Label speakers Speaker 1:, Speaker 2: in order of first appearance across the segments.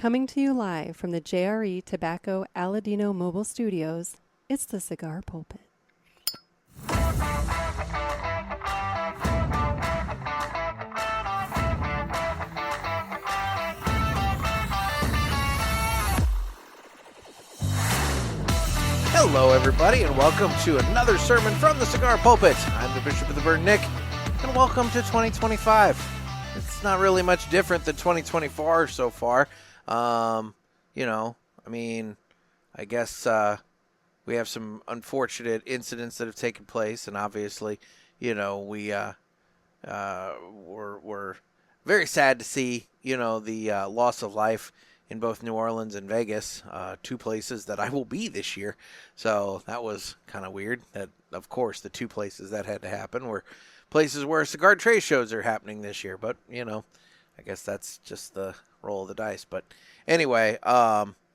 Speaker 1: Coming to you live from the JRE Tobacco Aladino Mobile Studios, it's the Cigar Pulpit.
Speaker 2: Hello, everybody, and welcome to another sermon from the Cigar Pulpit. I'm the Bishop of the Bird, Nick, and welcome to 2025. It's not really much different than 2024 so far. I guess we have some unfortunate incidents that have taken place, and obviously, we're very sad to see, the loss of life in both New Orleans and Vegas, two places that I will be this year. So that was kind of weird. That, of course, the two places that had to happen were places where cigar trade shows are happening this year. But, I guess that's just the roll of the dice. But anyway,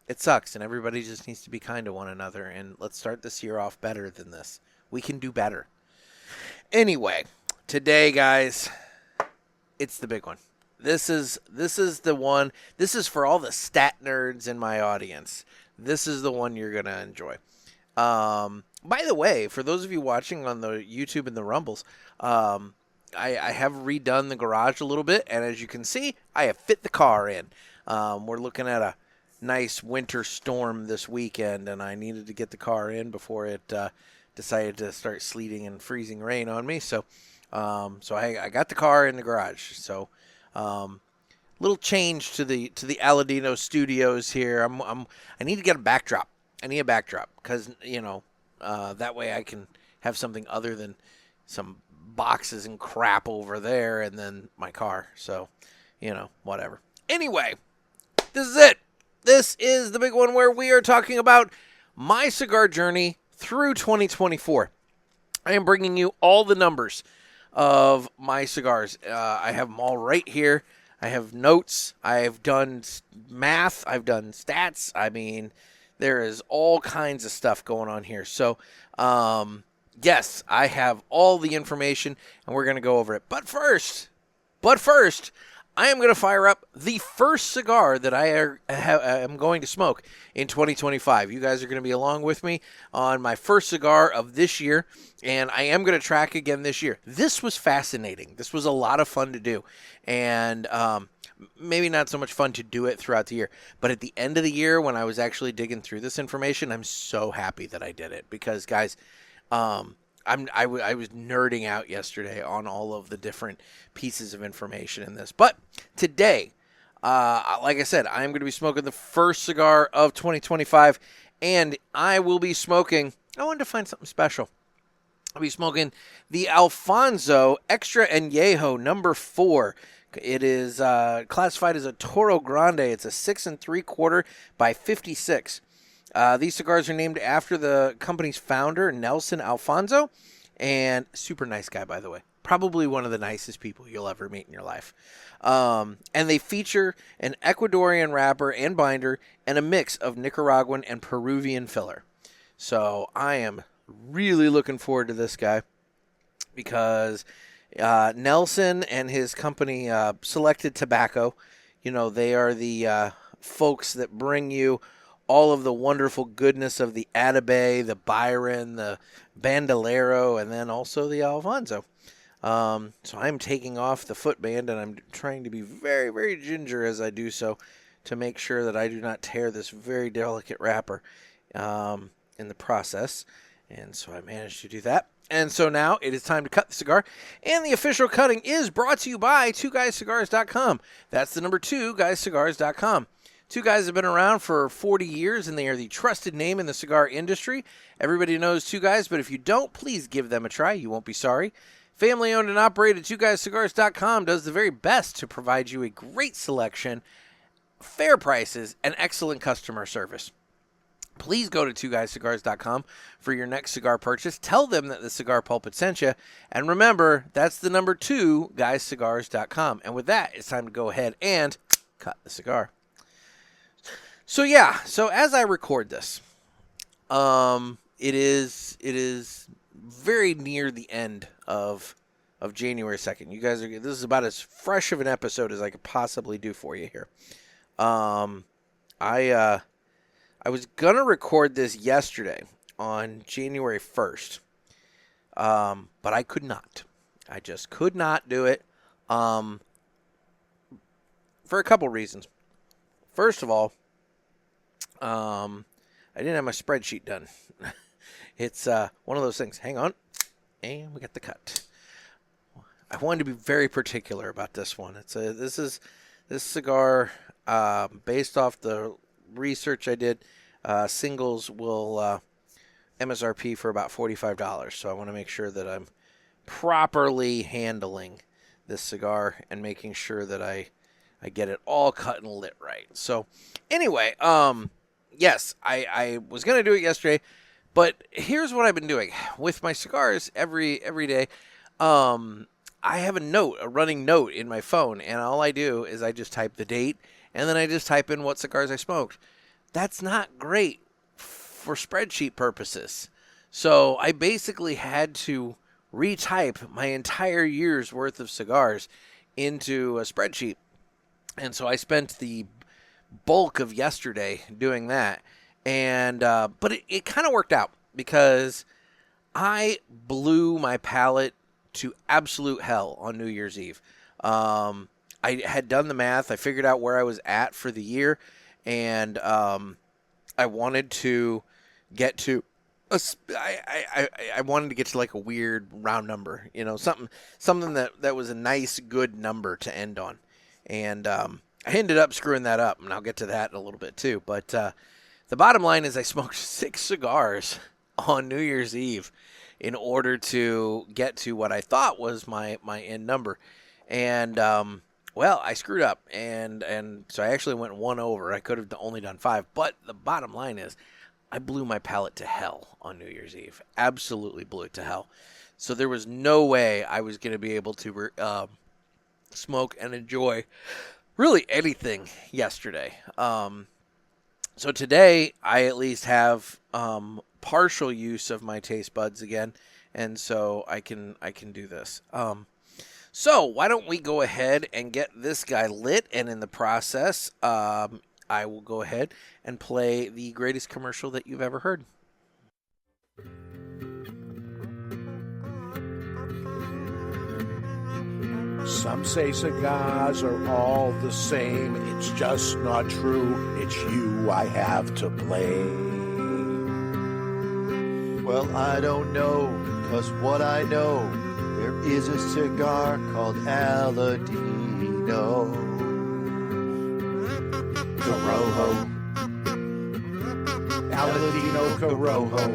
Speaker 2: it sucks, and everybody just needs to be kind to one another. And let's start this year off better than this. We can do better. Anyway, today, guys, it's the big one. This is the one. This is for all the stat nerds in my audience. This is the one you're going to enjoy. By the way, for those of you watching on the YouTube and the Rumbles, I have redone the garage a little bit, and as you can see, I have fit the car in. We're looking at a nice winter storm this weekend, and I needed to get the car in before it decided to start sleeting and freezing rain on me. So I got the car in the garage. So little change to the Aladino Studios here. I need to get a backdrop. I need a backdrop because that way I can have something other than some boxes and crap over there and then my car. So, whatever. Anyway, this is it. This is the big one where we are talking about my cigar journey through 2024. I am bringing you all the numbers of my cigars. I have them all right here. I have notes. I've done math. I've done stats. I mean, there is all kinds of stuff going on here. So, yes, I have all the information, and we're going to go over it. But first, I am going to fire up the first cigar that I am going to smoke in 2025. You guys are going to be along with me on my first cigar of this year, and I am going to track again this year. This was fascinating. This was a lot of fun to do, and maybe not so much fun to do it throughout the year. But at the end of the year, when I was actually digging through this information, I'm so happy that I did it because, guys, I was nerding out yesterday on all of the different pieces of information in this. But today, like I said, I'm going to be smoking the first cigar of 2025, and I will be smoking, I wanted to find something special. I'll be smoking the Alfonso Extra Añejo number 4. It is classified as a Toro Grande. It's a 6 3/4 by 56. These cigars are named after the company's founder, Nelson Alfonso, and super nice guy, by the way. Probably one of the nicest people you'll ever meet in your life. And they feature an Ecuadorian wrapper and binder and a mix of Nicaraguan and Peruvian filler. So I am really looking forward to this guy because Nelson and his company, Selected Tobacco, they are the folks that bring you all of the wonderful goodness of the Atabey, the Byron, the Bandolero, and then also the Alfonso. So I'm taking off the footband, and I'm trying to be very, very ginger as I do so to make sure that I do not tear this very delicate wrapper in the process. And so I managed to do that. And so now it is time to cut the cigar. And the official cutting is brought to you by 2guyscigars.com. That's the number 2guyscigars.com. Two Guys have been around for 40 years, and they are the trusted name in the cigar industry. Everybody knows Two Guys, but if you don't, please give them a try. You won't be sorry. Family owned and operated, 2guyscigars.com does the very best to provide you a great selection, fair prices, and excellent customer service. Please go to 2guyscigars.com for your next cigar purchase. Tell them that the Cigar Pulpit sent you. And remember, that's the number 2guyscigars.com. And with that, it's time to go ahead and cut the cigar. So as I record this, it is very near the end of January 2nd. You guys this is about as fresh of an episode as I could possibly do for you here. I was gonna record this yesterday on January 1st, but I could not. I just could not do it for a couple reasons. First of all, I didn't have my spreadsheet done. It's one of those things. Hang on, and we got the cut. I wanted to be very particular about this one. This cigar, based off the research I did, singles will MSRP for about $45. So I want to make sure that I'm properly handling this cigar and making sure that I get it all cut and lit right. So anyway, yes, I was going to do it yesterday, but here's what I've been doing with my cigars every day. I have a running note in my phone, and all I do is I just type the date, and then I just type in what cigars I smoked. That's not great for spreadsheet purposes. So I basically had to retype my entire year's worth of cigars into a spreadsheet. And so I spent the bulk of yesterday doing that. And but it kind of worked out because I blew my palate to absolute hell on New Year's Eve. I had done the math. I figured out where I was at for the year. And I wanted to get to I wanted to get to like a weird round number, something that was a nice, good number to end on. And I ended up screwing that up, and I'll get to that in a little bit too. But the bottom line is I smoked 6 cigars on New Year's Eve in order to get to what I thought was my end number. And well, I screwed up, and so I actually went 1 over. I could have only done 5, but the bottom line is I blew my palate to hell on New Year's Eve. Absolutely blew it to hell. So there was no way I was going to be able to smoke and enjoy really anything yesterday. So today I at least have partial use of my taste buds again, and so I can do this. So why don't we go ahead and get this guy lit, and in the process, I will go ahead and play the greatest commercial that you've ever heard.
Speaker 3: Some say cigars are all the same. It's just not true. It's you I have to blame.
Speaker 4: Well, I don't know, 'cause what I know, there is a cigar called Aladino Corojo.
Speaker 3: Aladino Corojo.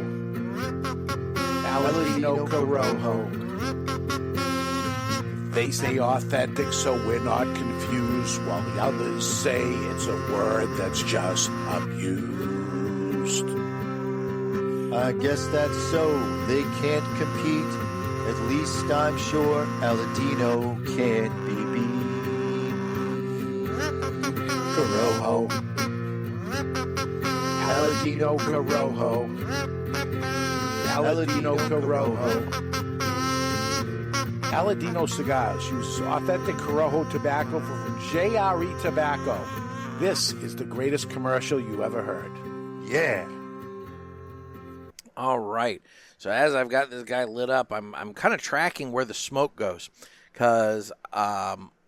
Speaker 3: Aladino Corojo. They say authentic, so we're not confused, while the others say it's a word that's just abused.
Speaker 4: I guess that's so, they can't compete. At least I'm sure Aladino can't be beat.
Speaker 3: Corojo. Aladino Corojo. Aladino Corojo. Aladino Cigars uses authentic Corojo tobacco from JRE Tobacco. This is the greatest commercial you ever heard. Yeah.
Speaker 2: All right. So as I've got this guy lit up, I'm kind of tracking where the smoke goes, because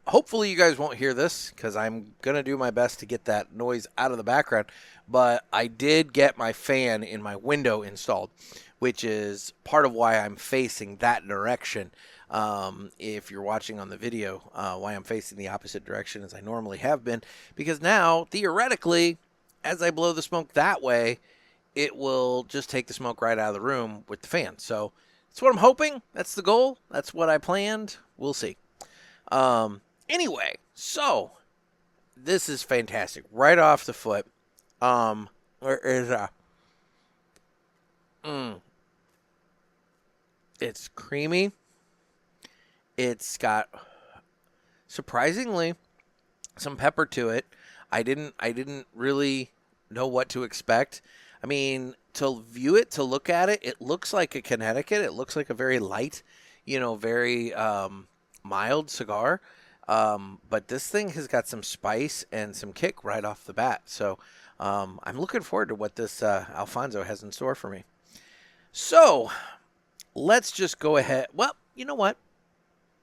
Speaker 2: hopefully you guys won't hear this, because I'm going to do my best to get that noise out of the background. But I did get my fan in my window installed, which is part of why I'm facing that direction. If you're watching on the video, why I'm facing the opposite direction as I normally have been, because now, theoretically, as I blow the smoke that way, it will just take the smoke right out of the room with the fan. So that's what I'm hoping. That's the goal. That's what I planned. We'll see. Anyway, so this is fantastic. Right off the foot. Where is it's creamy. It's got, surprisingly, some pepper to it. I didn't really know what to expect. I mean, to view it, to look at it, it looks like a Connecticut. It looks like a very light, very mild cigar. But this thing has got some spice and some kick right off the bat. So I'm looking forward to what this Alfonso has in store for me. So let's just go ahead. Well, you know what?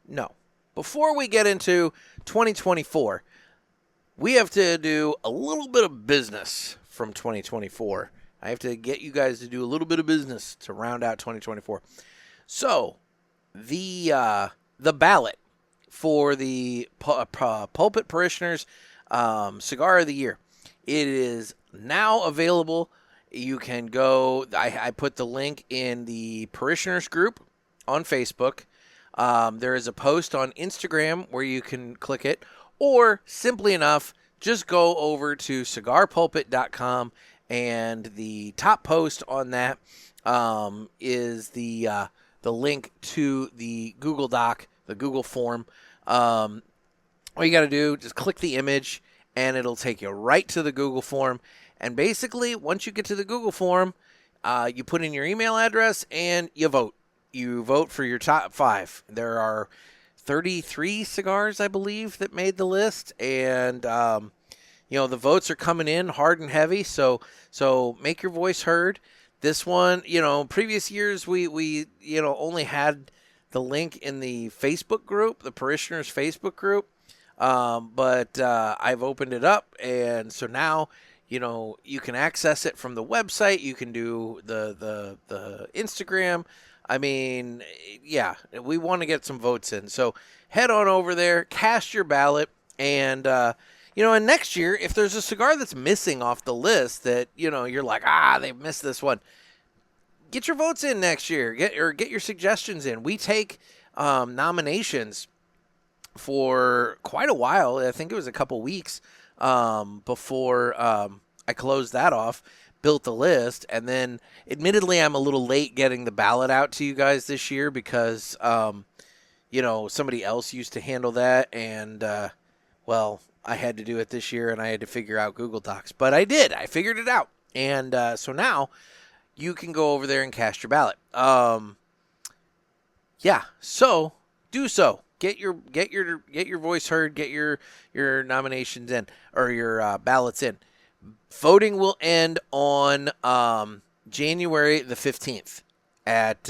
Speaker 2: No. Before we get into 2024, we have to do a little bit of business from 2024. I have to get you guys to do a little bit of business to round out 2024. So, the ballot for the Pulpit Parishioners Cigar of the Year, it is now available. You can go, I put the link in the Parishioners group on Facebook. There is a post on Instagram where you can click it, or simply enough, just go over to cigarpulpit.com, and the top post on that is the link to the Google Doc, the Google form. All you got to do, just click the image, and it'll take you right to the Google form. And basically, once you get to the Google form, you put in your email address, and you vote. You vote for your top 5. There are 33 cigars, I believe, that made the list, and the votes are coming in hard and heavy. So make your voice heard. This one, previous years we only had the link in the Facebook group, the Parishioners Facebook group, but I've opened it up, and so now you can access it from the website. You can do the Instagram. I mean, yeah, we want to get some votes in. So head on over there, cast your ballot, and, and next year, if there's a cigar that's missing off the list that, you're like, they missed this one, get your votes in next year. Get your suggestions in. We take nominations for quite a while. I think it was a couple weeks before I closed that off. Built the list, and then admittedly I'm a little late getting the ballot out to you guys this year because somebody else used to handle that, and I had to do it this year, and I had to figure out Google Docs, but I figured it out, and so now you can go over there and cast your ballot. So do so. Get your voice heard, get your nominations in, or your ballots in. Voting will end on January the 15th at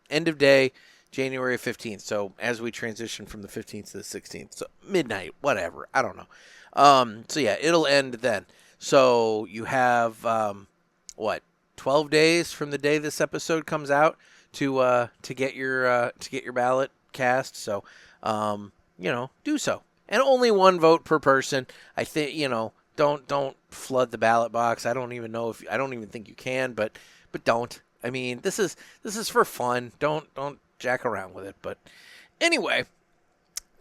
Speaker 2: end of day, January 15th. So as we transition from the 15th to the 16th, so midnight, whatever, I don't know. It'll end then. So you have 12 days from the day this episode comes out to get your ballot cast. So do so, and only one vote per person. I think Don't flood the ballot box. I don't even think you can, but don't. I mean, this is for fun. Don't jack around with it. But anyway,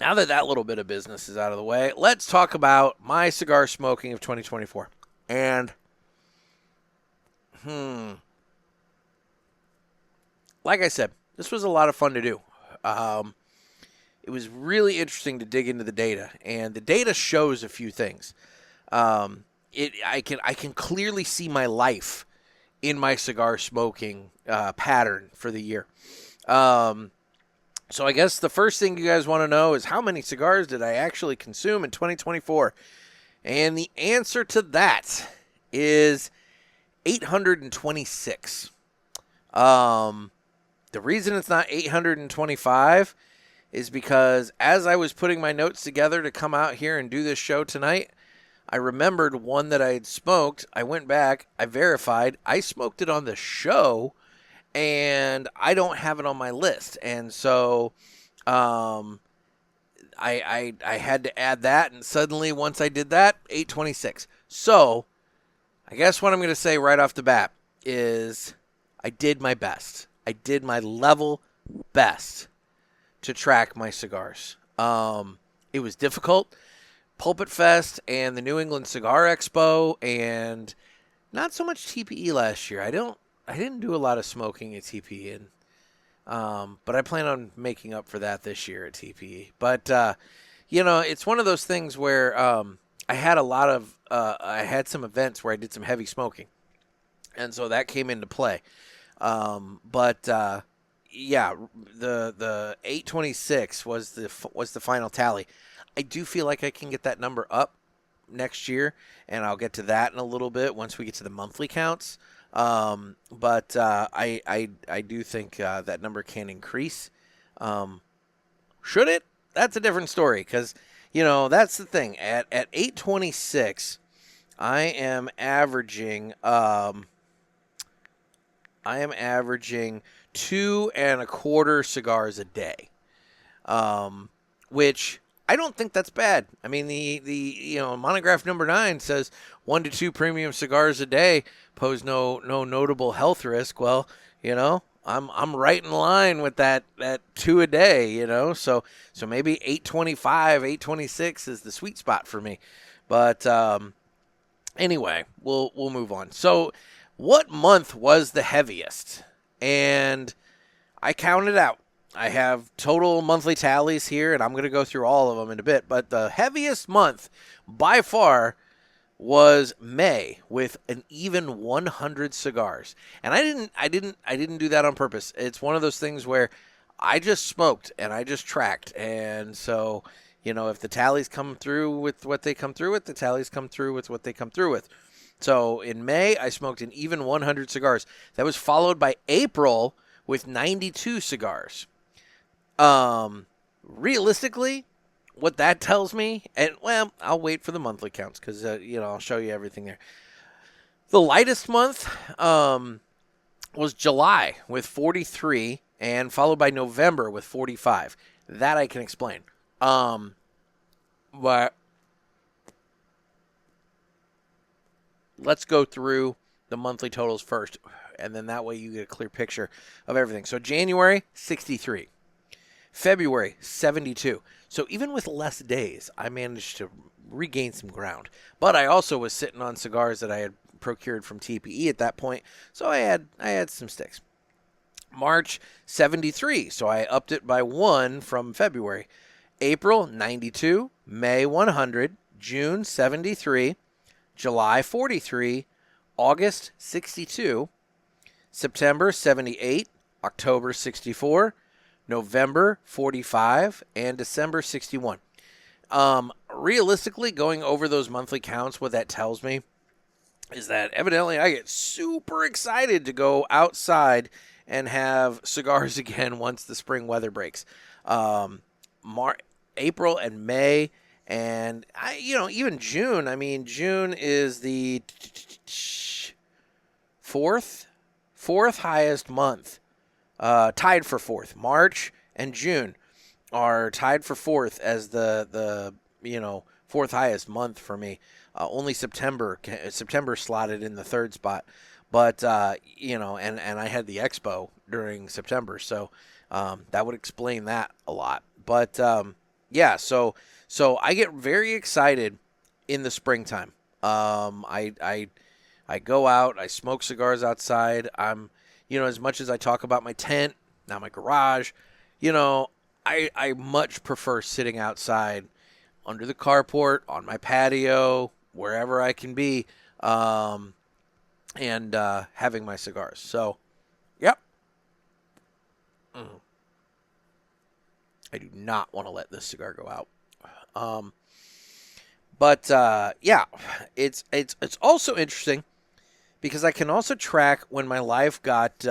Speaker 2: now that little bit of business is out of the way, let's talk about my cigar smoking of 2024. And like I said, this was a lot of fun to do. It was really interesting to dig into the data, and the data shows a few things. I can clearly see my life in my cigar smoking pattern for the year. So I guess the first thing you guys want to know is how many cigars did I actually consume in 2024? And the answer to that is 826. The reason it's not 825 is because as I was putting my notes together to come out here and do this show tonight, I remembered one that I had smoked. I went back, I verified, I smoked it on the show, and I don't have it on my list. And so I had to add that, and suddenly once I did that, 826. So I guess what I'm going to say right off the bat is I did my best. I did my level best to track my cigars. It was difficult. Pulpit Fest and the New England Cigar Expo, and not so much TPE last year. I didn't do a lot of smoking at TPE, but I plan on making up for that this year at TPE. But it's one of those things where I had some events where I did some heavy smoking, and so that came into play. yeah, the 826 was the final tally. I do feel like I can get that number up next year, and I'll get to that in a little bit once we get to the monthly counts. But I do think that number can increase. Should it? That's a different story, because that's the thing. At 826, I am averaging 2.25 cigars a day, which I don't think that's bad. I mean, the monograph number 9 says 1 to 2 premium cigars a day pose no notable health risk. Well, I'm right in line with that 2 a day. So maybe 825, 826 is the sweet spot for me. But anyway, we'll move on. So, what month was the heaviest? And I counted out. I have total monthly tallies here, and I'm going to go through all of them in a bit. But the heaviest month by far was May, with an even 100 cigars. And I didn't do that on purpose. It's one of those things where I just smoked and I just tracked. And so, if the tallies come through with what they come through with, the tallies come through with what they come through with. So in May, I smoked an even 100 cigars. That was followed by April with 92 cigars. Realistically, what that tells me, and I'll wait for the monthly counts because I'll show you everything there. The lightest month was July with 43, and followed by November with 45. That I can explain. But let's go through the monthly totals first, and then that way you get a clear picture of everything. So January, 63. February, 72. So even with less days, I managed to regain some ground. But I also was sitting on cigars that I had procured from TPE at that point, so I had some sticks. March, 73. So I upped it by 1 from February. April, 92. May, 100. June, 73. July, 43. August, 62. September, 78. October, 64. November, 45. And December, 61. Realistically, going over those monthly counts, what that tells me is that evidently I get super excited to go outside and have cigars again once the spring weather breaks. April and May, and even June. I mean, June is the fourth highest month, tied for fourth. March and June are tied for fourth as the fourth highest month for me. Only September slotted in the third spot, but and I had the expo during September, so that would explain that a lot. But so I get very excited in the springtime. I go out, I smoke cigars outside. I'm as much as I talk about my tent, not my garage, I much prefer sitting outside under the carport, on my patio, wherever I can be, and having my cigars. So, yep. I do not want to let this cigar go out. But it's also interesting because I can also track when my life got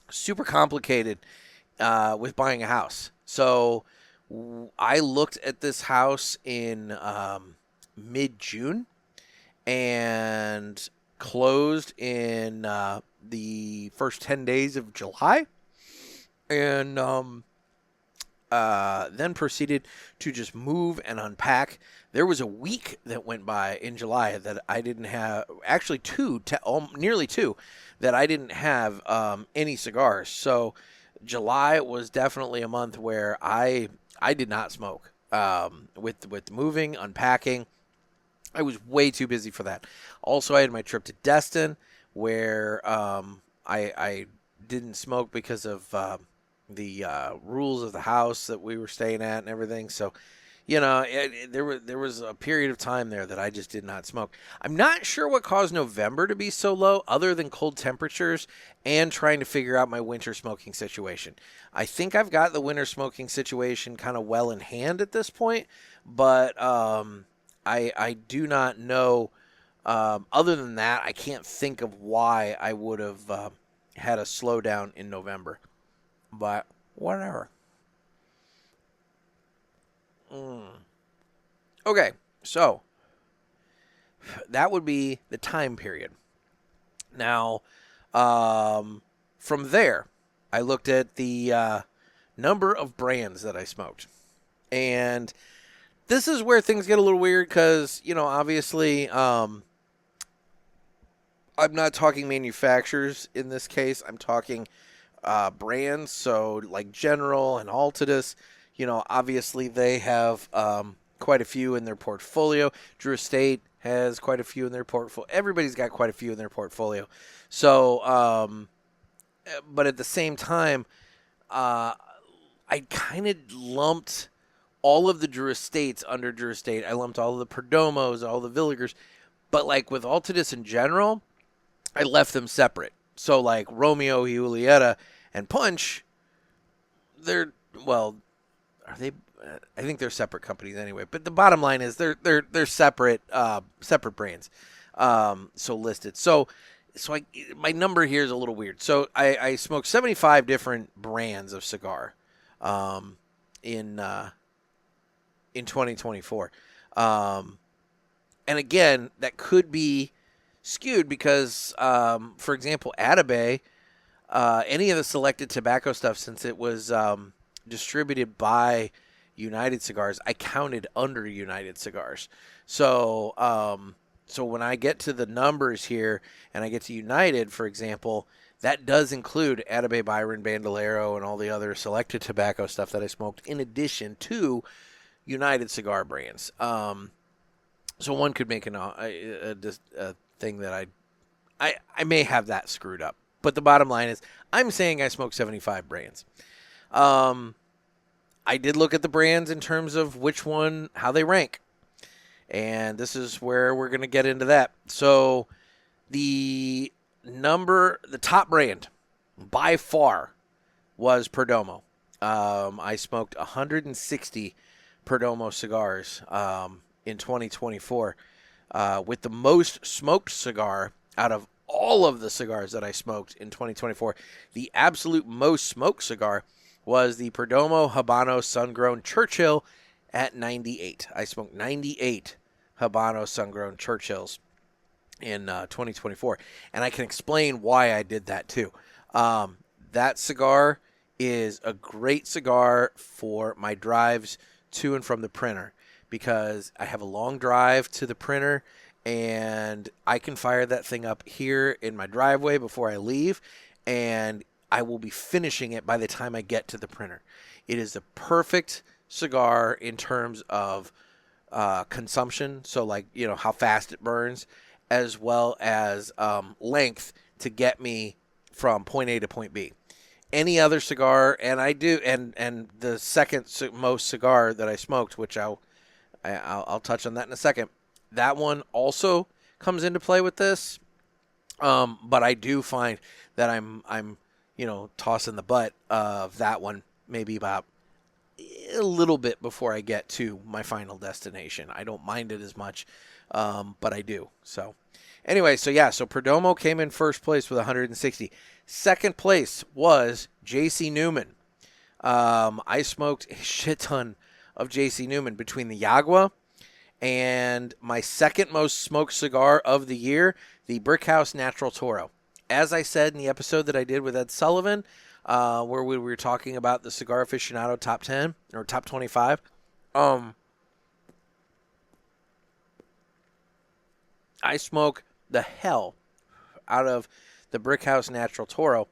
Speaker 2: super complicated with buying a house. So I looked at this house in mid-June and closed in the first 10 days of July, and then proceeded to just move and unpack. There was a week that went by in July that I didn't have, actually nearly two, that I didn't have any cigars. So July was definitely a month where I did not smoke. With moving, unpacking, I was way too busy for that. Also, I had my trip to Destin where I didn't smoke because of the rules of the house that we were staying at and everything. So, there was a period of time there that I just did not smoke. I'm not sure what caused November to be so low, other than cold temperatures and trying to figure out my winter smoking situation. I think I've got the winter smoking situation kind of well in hand at this point, but I do not know. Other than that, I can't think of why I would have had a slowdown in November. But whatever. Okay, so that would be the time period. Now, from there, I looked at the number of brands that I smoked. And this is where things get a little weird because, obviously, I'm not talking manufacturers in this case. I'm talking brands, so like General and Altadis. Obviously they have quite a few in their portfolio. Drew Estate has quite a few in their portfolio. Everybody's got quite a few in their portfolio. So, but at the same time, I kind of lumped all of the Drew Estates under Drew Estate. I lumped all of the Perdomos, all the Villigers. But like with Altadis in general, I left them separate. So like Romeo, Julieta, and Punch, are they? I think they're separate companies anyway. But the bottom line is they're separate brands. So listed. So my number here is a little weird. So I smoked 75 different brands of cigar, in 2024. And again, that could be skewed because, for example, Atabey, any of the selected tobacco stuff, since it was distributed by United Cigars, I counted under United Cigars. So when I get to the numbers here and I get to United, for example, that does include Atabey, Byron, Bandolero, and all the other selected tobacco stuff that I smoked in addition to United Cigar brands. So one could make a thing that I may have that screwed up. But the bottom line is I'm saying I smoked 75 brands. I did look at the brands in terms of which one, how they rank. And this is where we're going to get into that. So the top brand by far was Perdomo. I smoked 160 Perdomo cigars in 2024, with the most smoked cigar out of all of the cigars that I smoked in 2024. The absolute most smoked cigar was the Perdomo Habano Sun-Grown Churchill at 98. I smoked 98 Habano Sun-Grown Churchills in 2024. And I can explain why I did that too. That cigar is a great cigar for my drives to and from the printer because I have a long drive to the printer and I can fire that thing up here in my driveway before I leave, and I will be finishing it by the time I get to the printer. It is the perfect cigar in terms of consumption, so like, how fast it burns, as well as length to get me from point A to point B. Any other cigar, and I do, and the second most cigar that I smoked, which I'll touch on that in a second, that one also comes into play with this, but I do find that I'm tossing the butt of that one maybe about a little bit before I get to my final destination. I don't mind it as much, but I do. So anyway, so Perdomo came in first place with 160. Second place was J.C. Newman. I smoked a shit ton of J.C. Newman between the Yagua and my second most smoked cigar of the year, the Brickhouse Natural Toro. As I said in the episode that I did with Ed Sullivan, where we were talking about the Cigar Aficionado top 10 or top 25, I smoke the hell out of the Brickhouse Natural Toro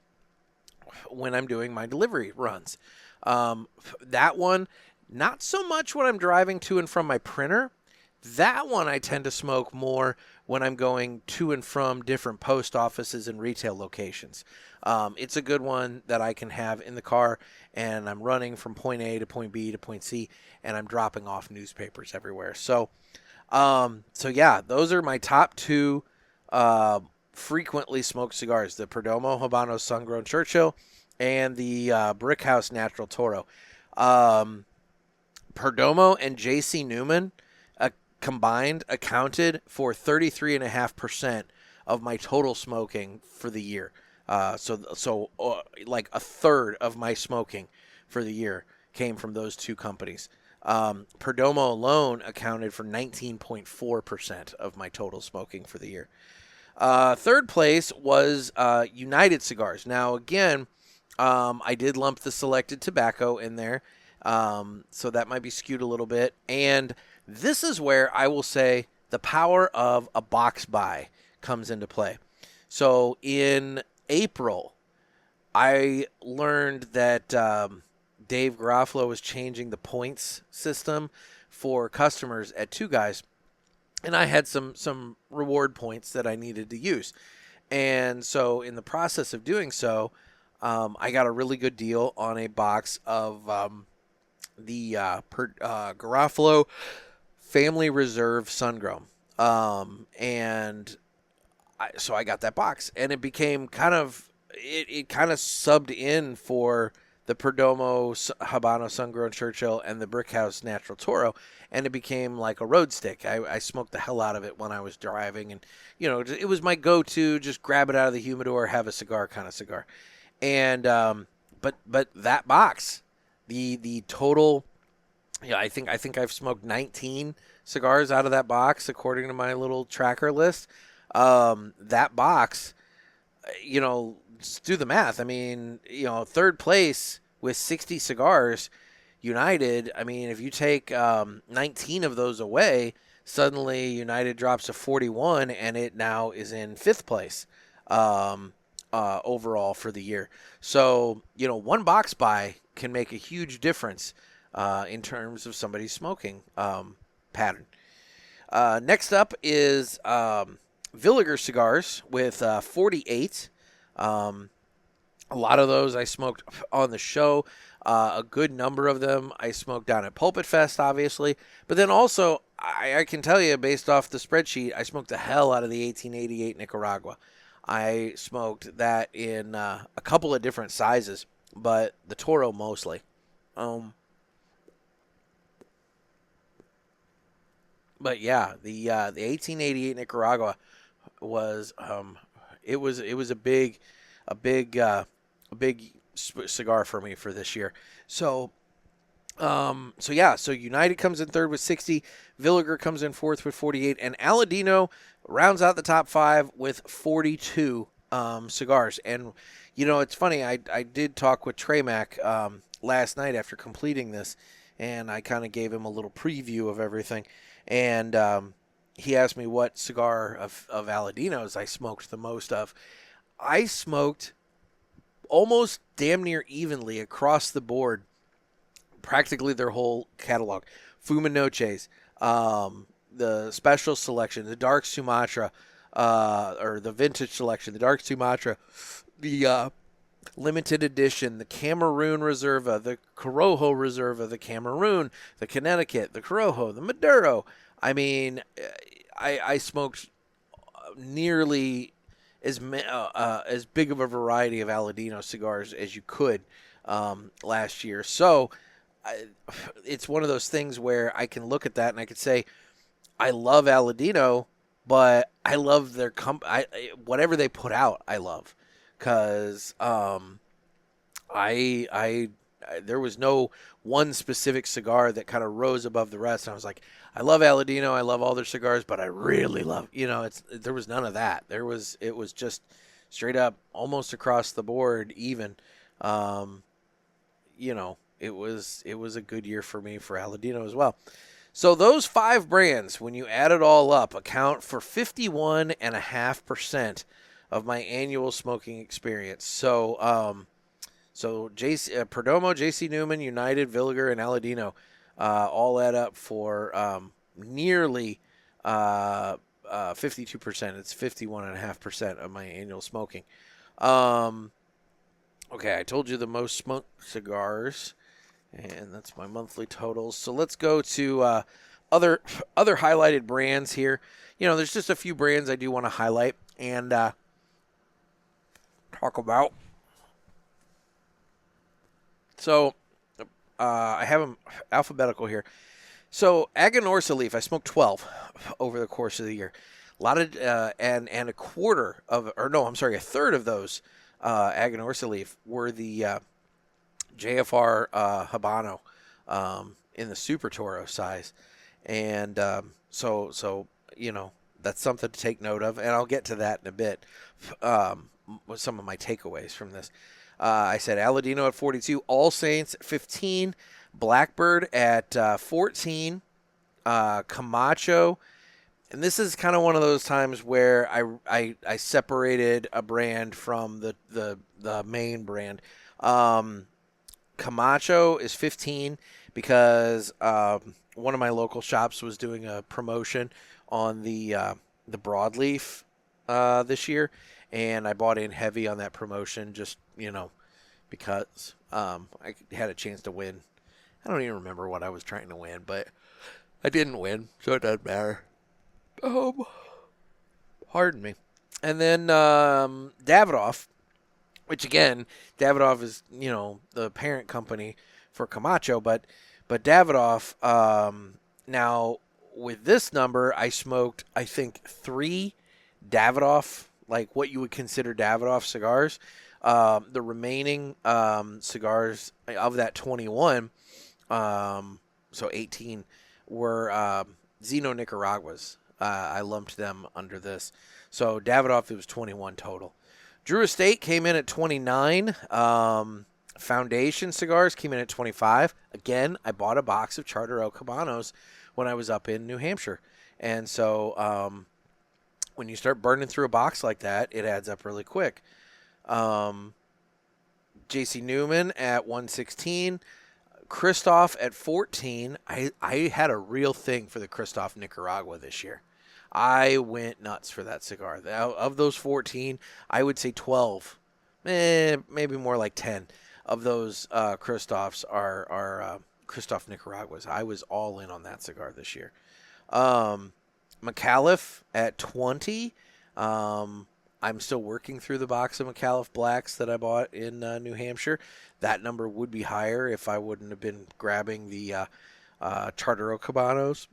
Speaker 2: when I'm doing my delivery runs. That one, not so much when I'm driving to and from my printer. That one I tend to smoke more when I'm going to and from different post offices and retail locations. It's a good one that I can have in the car, and I'm running from point A to point B to point C, and I'm dropping off newspapers everywhere. So yeah, those are my top two frequently smoked cigars: the Perdomo Habano Sun-Grown Churchill and the Brickhouse Natural Toro. Perdomo and J.C. Newman combined accounted for 33.5% of my total smoking for the year. So like a third of my smoking for the year came from those two companies. Perdomo alone accounted for 19.4% of my total smoking for the year. Third place was United Cigars. Now, again, I did lump the selected tobacco in there, so that might be skewed a little bit. And this is where I will say the power of a box buy comes into play. So in April, I learned that Dave Garofalo was changing the points system for customers at Two Guys, and I had some reward points that I needed to use. And so in the process of doing so, I got a really good deal on a box of the Garofalo Family Reserve Sun-Grown. And so I got that box, and it became kind of, it kind of subbed in for the Perdomo Habano Sun-Grown Churchill and the Brickhouse Natural Toro, and it became like a road stick. I smoked the hell out of it when I was driving, and, it was my go-to, just grab it out of the humidor, have a cigar kind of cigar. And, but that box, the total, I think I've smoked 19 cigars out of that box, according to my little tracker list. That box, just do the math. I mean, third place with 60 cigars, United, I mean, if you take 19 of those away, suddenly United drops to 41, and it now is in fifth place overall for the year. So, one box buy can make a huge difference in terms of somebody's smoking pattern. Next up is Villiger Cigars with 48. A lot of those I smoked on the show. A good number of them I smoked down at Pulpit Fest, obviously. But then also, I can tell you, based off the spreadsheet, I smoked the hell out of the 1888 Nicaragua. I smoked that in a couple of different sizes, but the Toro mostly. But yeah, the 1888 Nicaragua was it was a big cigar for me for this year. So United comes in third with 60, Villiger comes in fourth with 48, and Aladino rounds out the top five with 42 cigars. And it's funny, I did talk with Trey Mack last night after completing this, and I kind of gave him a little preview of everything. And he asked me what cigar of Aladino's I smoked the most of. I smoked almost damn near evenly across the board, practically their whole catalog. Fuma Noches, the special selection, the Dark Sumatra, or the vintage selection, the Dark Sumatra, the limited edition, the Cameroon Reserva, the Corojo Reserva, the Cameroon, the Connecticut, the Corojo, the Maduro. I mean, I smoked nearly as big of a variety of Aladino cigars as you could last year. So it's one of those things where I can look at that and I could say, I love Aladino, but I love their whatever they put out, I love. Because there was no one specific cigar that kind of rose above the rest. And I was like, I love Aladino, I love all their cigars, but I really love, there was none of that. It was just straight up, almost across the board, even. It was a good year for me for Aladino as well. So those five brands, when you add it all up, account for 51.5% of my annual smoking experience. So, Perdomo, J.C. Newman, United, Villiger, and Aladino all add up for nearly 52%. It's 51.5% of my annual smoking. Okay, I told you the most smoked cigars, and that's my monthly totals. So let's go to other highlighted brands here. There's just a few brands I do want to highlight and talk about. So I have them alphabetical here. So Aganorsa Leaf, I smoked 12 over the course of the year. A lot of and a third of those Aganorsa Leaf were the JFR Habano in the Super Toro size, and so that's something to take note of, and I'll get to that in a bit. With some of my takeaways from this, I said Aladino at 42, All Saints 15. Blackbird at 14, Camacho, and this is kind of one of those times where I separated a brand from the main brand. Camacho is 15 because one of my local shops was doing a promotion on the broadleaf this year, and I bought in heavy on that promotion just because I had a chance to win. I don't even remember what I was trying to win, but I didn't win, so it doesn't matter. Pardon me. And then Davidoff, which again, Davidoff is, the parent company for Camacho, but Davidoff, now with this number, I smoked, I think, 3 Davidoff, like what you would consider Davidoff cigars. The remaining cigars of that 21, so 18 were Zino Nicaraguas. I lumped them under this. So Davidoff, it was 21 total. Drew Estate came in at 29. Foundation Cigars came in at 25. Again, I bought a box of Charter Oak Habanos when I was up in New Hampshire. And so when you start burning through a box like that, it adds up really quick. J.C. Newman at 116. Christoph at 14. I had a real thing for the Christoph Nicaragua this year. I went nuts for that cigar. Of those 14, I would say 12, maybe more like 10 of those Christophs are Christoph Nicaraguas. I was all in on that cigar this year. McAuliffe at 20. I'm still working through the box of McAuliffe Blacks that I bought in New Hampshire. That number would be higher if I wouldn't have been grabbing the Charter Oak Habanos.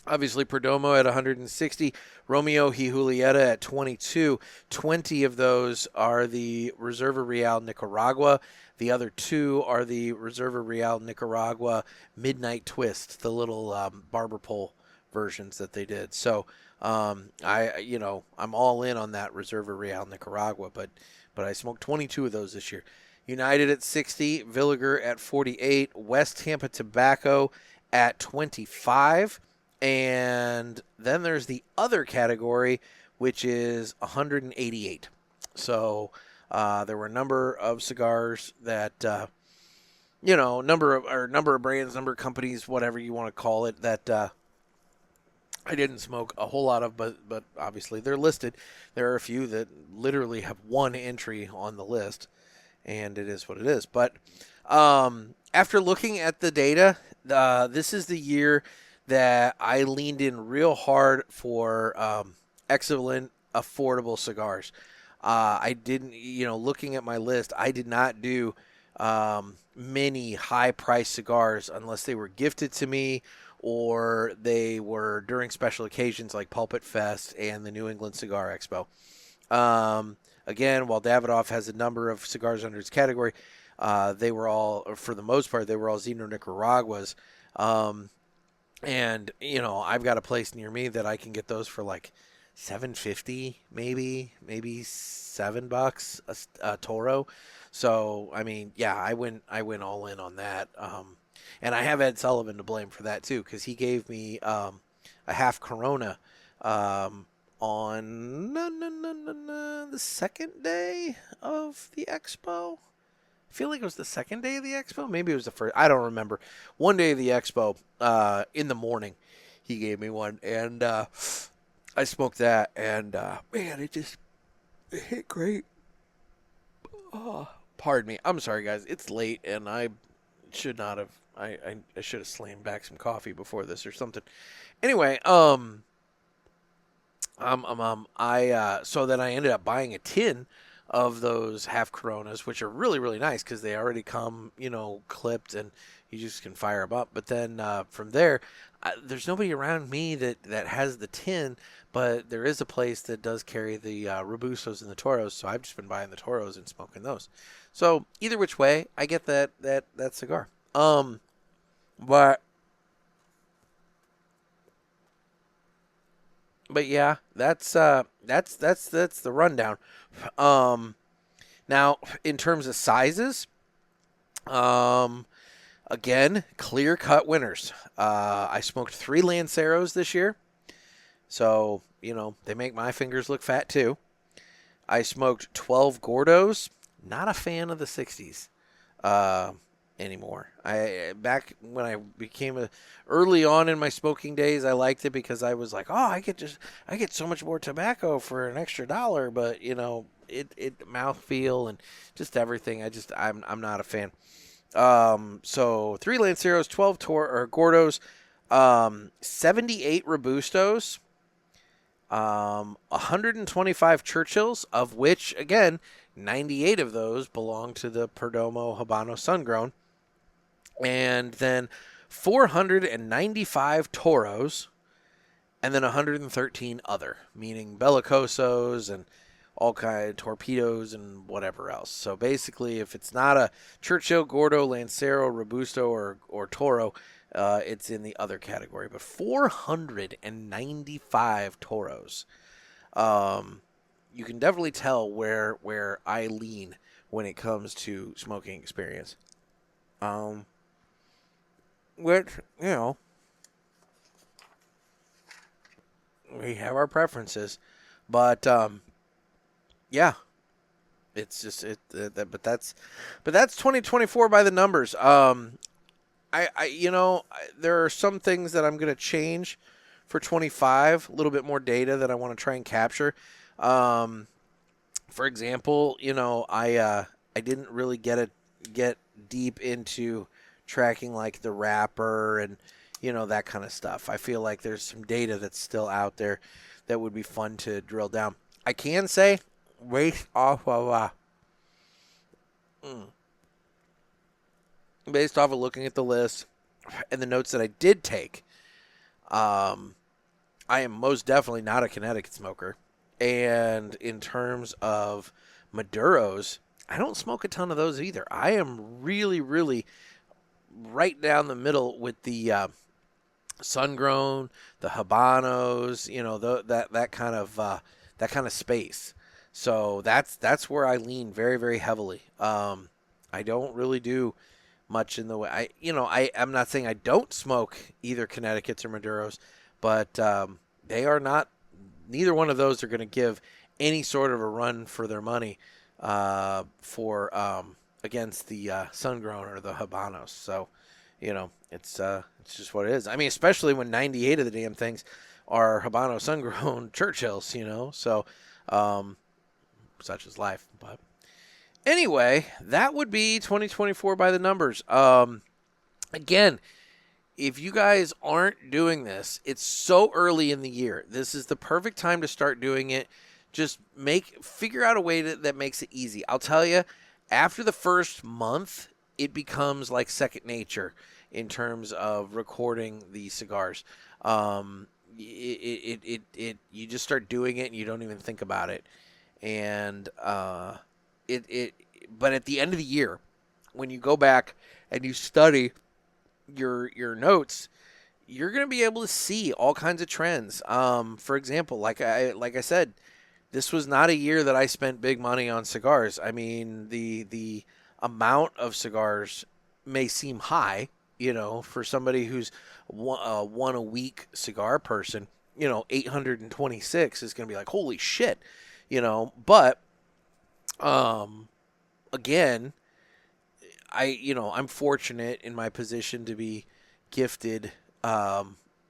Speaker 2: Obviously, Perdomo at 160. Romeo y Julieta at 22. 20 of those are the Reserva Real Nicaragua. The other 2 are the Reserva Real Nicaragua Midnight Twist, the little barber pole versions that they did. So I'm all in on that Reserva Real Nicaragua, but I smoked 22 of those this year. United at 60, Villiger at 48, West Tampa Tobacco at 25, and then there's the other category, which is 188. So there were a number of cigars that number of brands, number of companies, whatever you want to call it, that I didn't smoke a whole lot of, but obviously they're listed. There are a few that literally have one entry on the list, and it is what it is. But after looking at the data, this is the year that I leaned in real hard for excellent, affordable cigars. I didn't, looking at my list, I did not do many high-priced cigars unless they were gifted to me or they were during special occasions like Pulpit Fest and the New England Cigar Expo. Again, while Davidoff has a number of cigars under its category, they were all, for the most part, they were all Zino Nicaraguas. And, I've got a place near me that I can get those for like $7.50, maybe $7 a Toro. So, I mean, yeah, I went all in on that. And I have Ed Sullivan to blame for that too, because he gave me a half Corona on the second day of the expo. I feel like it was the second day of the expo. Maybe it was the first. I don't remember. One day of the expo, in the morning, he gave me one, and I smoked that, and man, it hit great. Oh, pardon me. I'm sorry, guys. It's late, and I should not have. I should have slammed back some coffee before this or something. Anyway, so then I ended up buying a tin of those half Coronas, which are really, really nice because they already come, clipped, and you just can fire them up. But then from there, there's nobody around me that has the tin, but there is a place that does carry the Robustos and the Toros, so I've just been buying the Toros and smoking those. So either which way, I get that cigar. But yeah, that's the rundown. Now in terms of sizes, again, clear-cut winners. I smoked 3 Lanceros this year, so they make my fingers look fat too. I smoked 12 Gordos. Not a fan of the 60s anymore. Back when I became early on in my smoking days, I liked it because I was like, I get so much more tobacco for an extra $1, but it mouthfeel and just everything. I'm not a fan. So 3 Lanceros, 12 Gordos, 78 Robustos, 125 Churchills, of which again 98 of those belong to the Perdomo Habano Sungrown, and then 495 Toros, and then 113 other, meaning Bellicosos and all kind of torpedoes and whatever else. So basically, if it's not a Churchill, Gordo, Lancero, Robusto, or Toro, it's in the other category. But 495 Toros. You can definitely tell where I lean when it comes to smoking experience. Which, we have our preferences, but yeah, it's just but that's 2024 by the numbers. There are some things that I'm going to change for 25, a little bit more data that I want to try and capture. For example, I didn't really get deep into tracking like the wrapper and that kind of stuff. I feel like there's some data that's still out there that would be fun to drill down. I can say based off of looking at the list and the notes that I did take, I am most definitely not a Connecticut smoker. And in terms of Maduros, I don't smoke a ton of those either. I am really, really right down the middle with the sun-grown, the Habanos, that kind of space. So that's where I lean very, very heavily. I don't really do much in the way I'm not saying I don't smoke either Connecticut's or Maduros, but they are not. Neither one of those are going to give any sort of a run for their money against the sun-grown or the Habanos. So, it's just what it is. I mean, especially when 98 of the damn things are Habano sun-grown Churchills, So, such is life. But anyway, that would be 2024 by the numbers. Again, if you guys aren't doing this, it's so early in the year. This is the perfect time to start doing it. Just figure out a way that makes it easy. I'll tell you, after the first month, it becomes like second nature in terms of recording the cigars. You just start doing it and you don't even think about it. And but at the end of the year, when you go back and you study your notes, you're going to be able to see all kinds of trends. For example, like I said, this was not a year that I spent big money on cigars. I mean, the amount of cigars may seem high, for somebody who's one a week cigar person. 826 is going to be like, holy shit, But again, I'm fortunate in my position to be gifted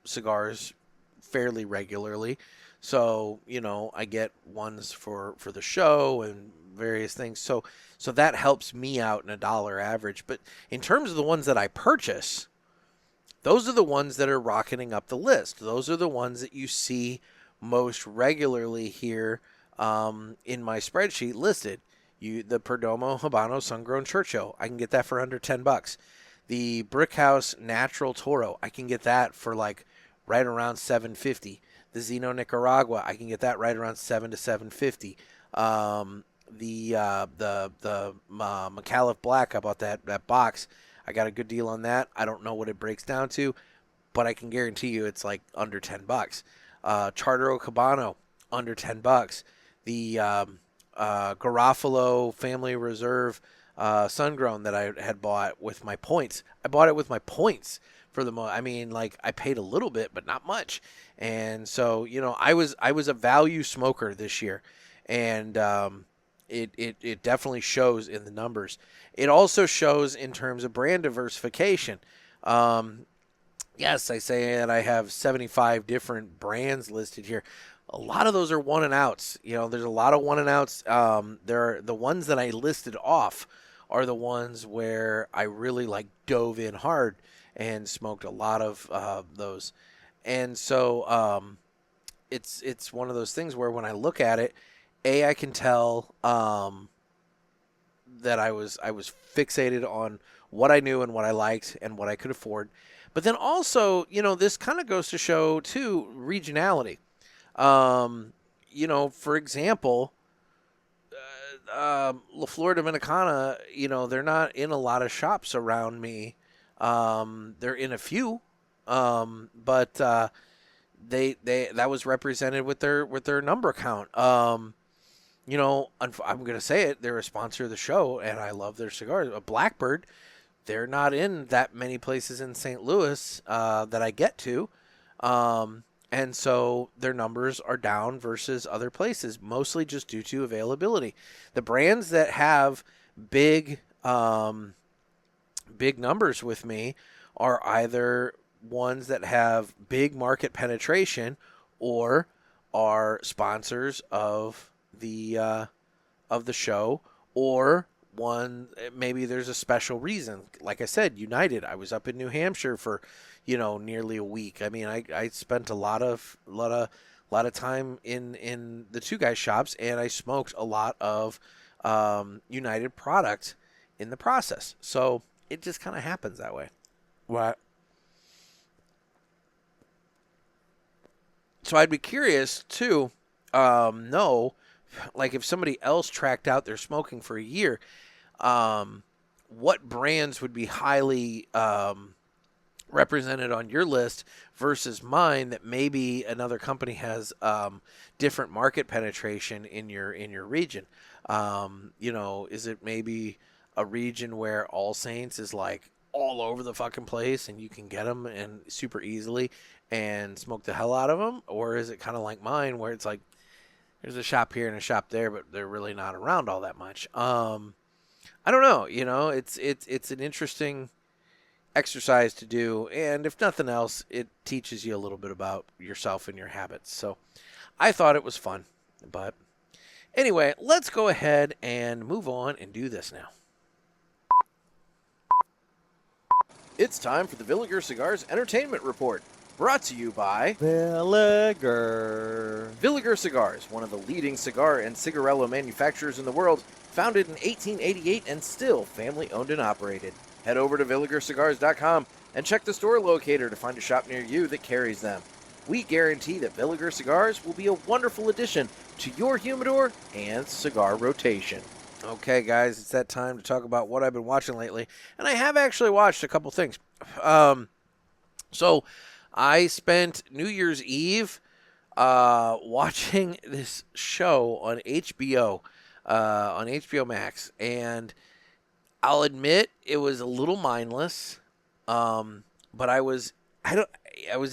Speaker 2: cigars fairly regularly. So, I get ones for the show and various things. So that helps me out in a dollar average. But in terms of the ones that I purchase, those are the ones that are rocketing up the list. Those are the ones that you see most regularly here in my spreadsheet listed. The Perdomo Habano Sun-Grown Churchill, I can get that for under $10. The Brickhouse Natural Toro, I can get that for like right around $7.50. The Zeno Nicaragua, I can get that right around $7 to $7.50. The McAuliffe Black, how about that box? I got a good deal on that. I don't know what it breaks down to, but I can guarantee you it's like under $10. Chartero Cabano, under $10. The Garofalo Family Reserve Sun-Grown that I had bought with my points. I bought it with my points for the most. I mean, like, I paid a little bit, but not much. And so, I was a value smoker this year, and it definitely shows in the numbers. It also shows in terms of brand diversification. Yes, I say that I have 75 different brands listed here. A lot of those are one and outs. There's a lot of one and outs. The ones that I listed off are the ones where I really dove in hard and smoked a lot of those. And so it's one of those things where when I look at it, I can tell that I was fixated on what I knew and what I liked and what I could afford. But then also, this kind of goes to show too regionality. For example, La Flor Dominicana, they're not in a lot of shops around me. They're in a few, but they that was represented with their number count. I'm gonna say it. They're a sponsor of the show, and I love their cigars. A Blackbird, they're not in that many places in St. Louis that I get to, and so their numbers are down versus other places, mostly just due to availability. The brands that have big numbers with me are either ones that have big market penetration or are sponsors of the show, or one maybe there's a special reason. Like I said, United. I was up in New Hampshire for nearly a week. I mean, I spent a lot of time in the Two Guys shops, and I smoked a lot of United product in the process. So it just kind of happens that way.
Speaker 3: What?
Speaker 2: So I'd be curious to know, if somebody else tracked out their smoking for a year, what brands would be highly represented on your list versus mine that maybe another company has different market penetration in your region. Is it maybe a region where All Saints is all over the fucking place and you can get them and super easily and smoke the hell out of them? Or is it kind of like mine where it's there's a shop here and a shop there, but they're really not around all that much? I don't know. It's an interesting exercise to do, and if nothing else, it teaches you a little bit about yourself and your habits. So I thought it was fun. But anyway, let's go ahead and move on and do this now. It's time for the Villiger Cigars Entertainment Report, brought to you by
Speaker 4: Villiger.
Speaker 2: Villiger Cigars, one of the leading cigar and cigarello manufacturers in the world, founded in 1888 and still family-owned and operated. Head over to VilligerCigars.com and check the store locator to find a shop near you that carries them. We guarantee that Villiger Cigars will be a wonderful addition to your humidor and cigar rotation. Okay, guys, it's that time to talk about what I've been watching lately, and I have actually watched a couple things. So I spent New Year's Eve watching this show on HBO Max, and I'll admit it was a little mindless, but I was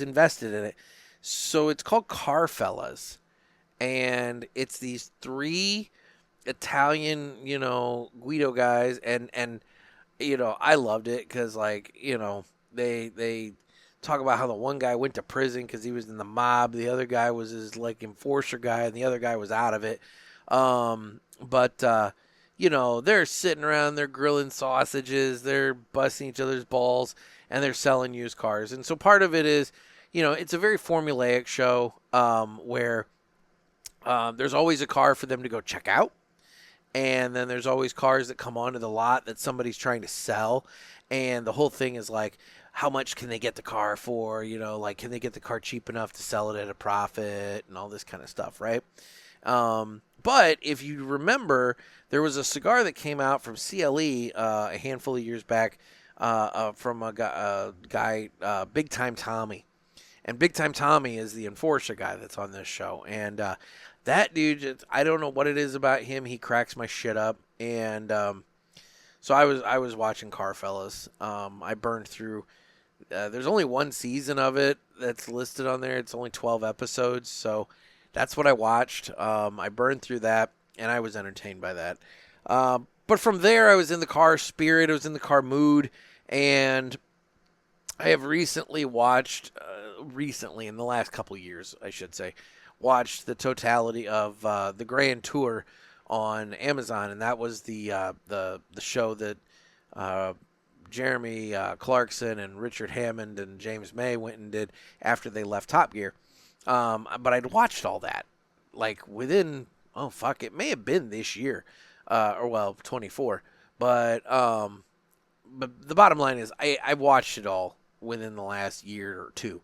Speaker 2: invested in it. So it's called Carfellas, and it's these three Italian, Guido guys, and I loved it because they talk about how the one guy went to prison because he was in the mob. The other guy was his like enforcer guy, and the other guy was out of it. But you know, they're sitting around, they're grilling sausages, they're busting each other's balls, and they're selling used cars. And so part of it is, you know, it's a very formulaic show where there's always a car for them to go check out. And then there's always cars that come onto the lot that somebody's trying to sell. And the whole thing is like, how much can they get the car for? You know, like, can they get the car cheap enough to sell it at a profit and all this kind of stuff, right? But if you remember, there was a cigar that came out from CLE a handful of years back from a guy, Big Time Tommy. And Big Time Tommy is the enforcer guy that's on this show. And that dude, I don't know what it is about him. He cracks my shit up. And so I was watching Carfellas. I burned through. There's only one season of it that's listed on there. It's only 12 episodes. So that's what I watched. I burned through that, and I was entertained by that. But from there, I was in the car spirit. I was in the car mood. And I have recently watched, in the last couple years, I should say, watched the totality of the Grand Tour on Amazon, and that was the show that Jeremy Clarkson and Richard Hammond and James May went and did after they left Top Gear. But I'd watched all that, like within, it may have been this year, 24. But the bottom line is I watched it all within the last year or two.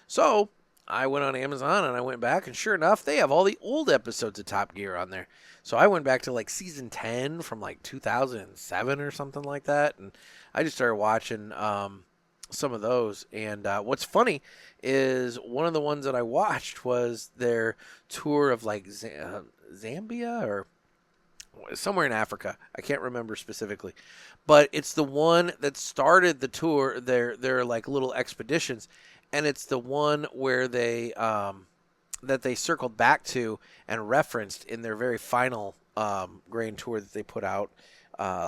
Speaker 2: So I went on Amazon and I went back, and sure enough, they have all the old episodes of Top Gear on there. So I went back to like season 10 from like 2007 or something like that, and I just started watching some of those. And what's funny is one of the ones that I watched was their tour of like Zambia or somewhere in Africa. I can't remember specifically, but it's the one that started the tour. Their like little expeditions. And it's the one where they that they circled back to and referenced in their very final Grand Tour that they put out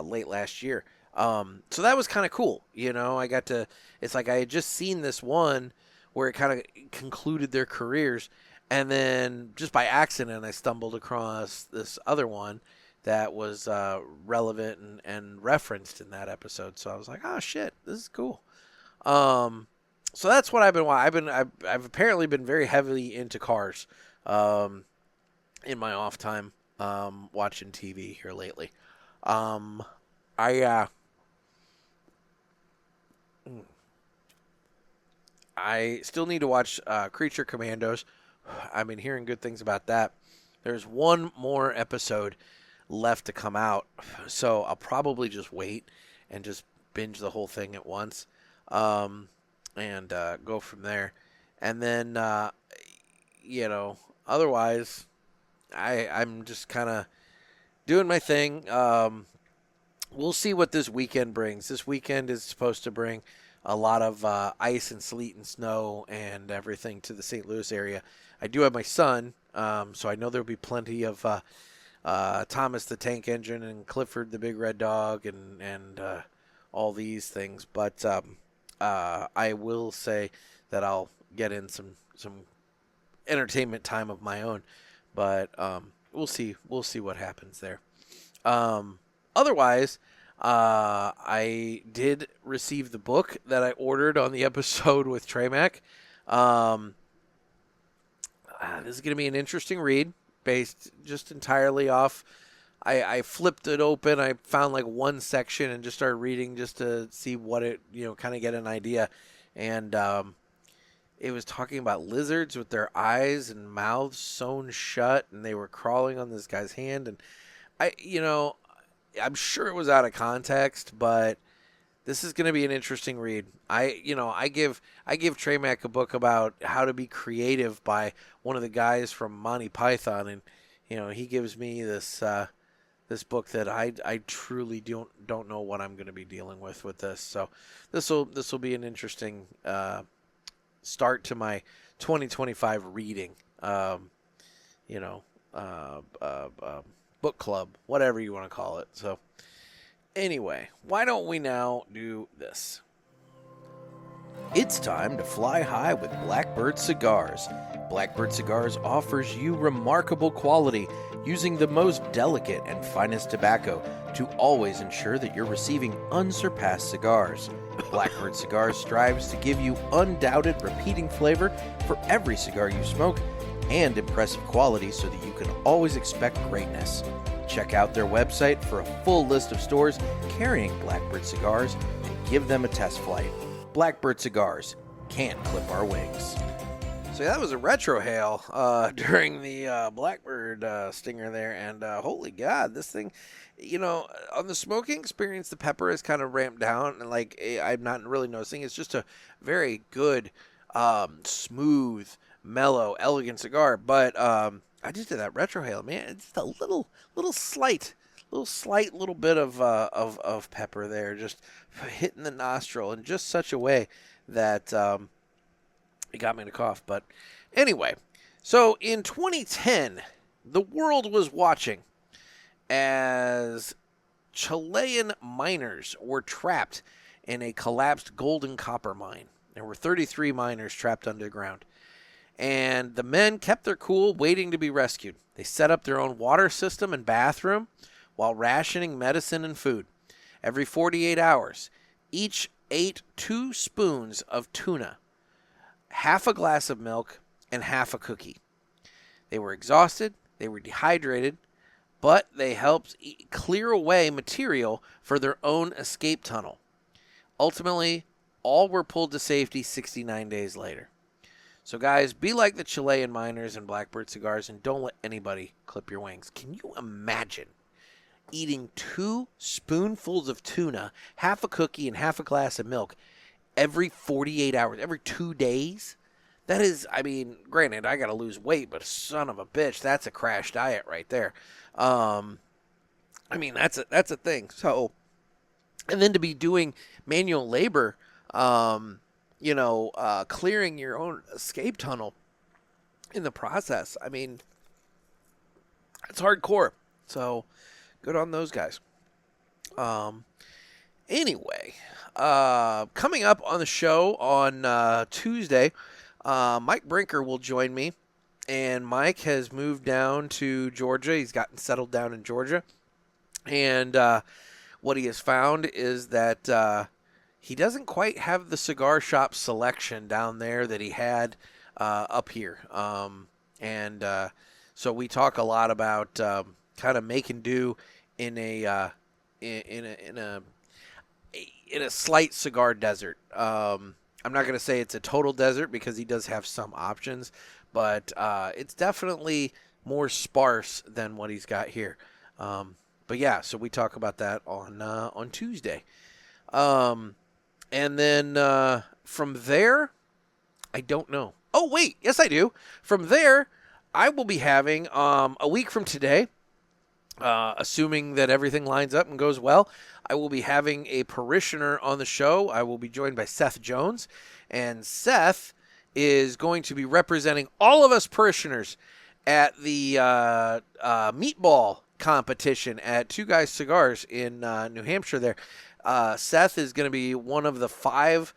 Speaker 2: late last year. So that was kind of cool. You know, I got to. It's like I had just seen this one where it kind of concluded their careers, and then just by accident I stumbled across this other one that was relevant and referenced in that episode. So I was like, oh shit, this is cool. So that's what I've been watching. I've apparently been very heavily into cars in my off time watching TV here lately. I still need to watch Creature Commandos. I've been hearing good things about that. There's one more episode left to come out, so I'll probably just wait and just binge the whole thing at once. And go from there. And then, otherwise, I'm just kind of doing my thing. We'll see what this weekend brings. This weekend is supposed to bring a lot of ice and sleet and snow and everything to the St. Louis area. I do have my son, so I know there'll be plenty of Thomas the Tank Engine and Clifford the Big Red Dog and all these things. But I will say that I'll get in some entertainment time of my own, but we'll see what happens there. Otherwise, I did receive the book that I ordered on the episode with Tremac. This is going to be an interesting read, based just entirely off. I flipped it open. I found like one section and just started reading just to see what it, kind of get an idea. And it was talking about lizards with their eyes and mouths sewn shut, and they were crawling on this guy's hand. And I'm sure it was out of context, but this is going to be an interesting read. I give Tremac a book about how to be creative by one of the guys from Monty Python, and he gives me this book that I truly don't know what I'm going to be dealing with this. So this will be an interesting start to my 2025 reading. Book club, whatever you want to call it. So anyway, why don't we now do this? It's time to fly high with Blackbird Cigars. Blackbird Cigars offers you remarkable quality using the most delicate and finest tobacco to always ensure that you're receiving unsurpassed cigars. Blackbird Cigars strives to give you undoubted repeating flavor for every cigar you smoke and impressive quality so that you can always expect greatness. Check out their website for a full list of stores carrying Blackbird Cigars and give them a test flight. Blackbird Cigars can't clip our wings. So that was a retro hail during the Blackbird stinger there, and holy God, this thing, on the smoking experience, the pepper is kind of ramped down, and I'm not really noticing. It's just a very good, smooth, mellow, elegant cigar. But I just did that retro hail, man. It's just a little slight little bit of pepper there, just hitting the nostril in just such a way that it got me to cough. But anyway, so in 2010, the world was watching as Chilean miners were trapped in a collapsed gold and copper mine. There were 33 miners trapped underground. And the men kept their cool, waiting to be rescued. They set up their own water system and bathroom while rationing medicine and food. Every 48 hours, each ate 2 spoons of tuna, half a glass of milk, and half a cookie. They were exhausted, they were dehydrated, but they helped clear away material for their own escape tunnel. Ultimately, all were pulled to safety 69 days later. So guys, be like the Chilean miners and Blackbird Cigars and don't let anybody clip your wings. Can you imagine eating 2 spoonfuls of tuna, half a cookie, and half a glass of milk every 48 hours, every 2 days? That is, granted, I got to lose weight, but son of a bitch, that's a crash diet right there. That's a thing. So, and then to be doing manual labor, clearing your own escape tunnel in the process. It's hardcore. So, good on those guys. Anyway, coming up on the show on Tuesday, Mike Brinker will join me. And Mike has moved down to Georgia. He's gotten settled down in Georgia. And what he has found is that he doesn't quite have the cigar shop selection down there that he had up here. So we talk a lot about kind of making do in a slight cigar desert. I'm not going to say it's a total desert because he does have some options, but it's definitely more sparse than what he's got here. But yeah, so we talk about that on Tuesday. And then from there, I don't know. Oh, wait. Yes, I do. From there, I will be having a week from today, assuming that everything lines up and goes well, I will be having a parishioner on the show. I will be joined by Seth Jones. And Seth is going to be representing all of us parishioners at the meatball competition at Two Guys Cigars in New Hampshire there. Seth is going to be one of the 5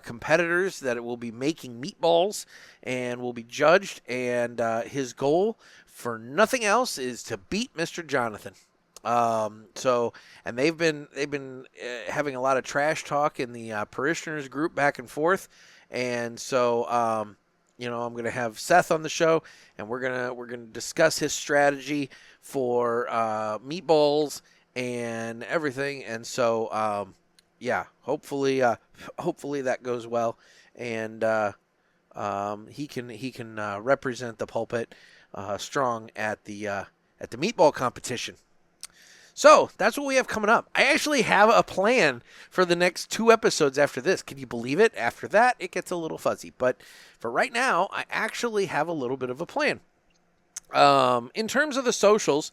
Speaker 2: competitors that will be making meatballs and will be judged, and his goal for nothing else is to beat Mr. Jonathan. And they've been having a lot of trash talk in the parishioners group back and forth, and so I'm going to have Seth on the show, and we're gonna discuss his strategy for meatballs and everything, and so hopefully that goes well, and he can represent the pulpit strong at the meatball competition. So that's what we have coming up. I actually have a plan for the next 2 episodes after this. Can you believe it? After that, it gets a little fuzzy. But for right now, I actually have a little bit of a plan. In terms of the socials,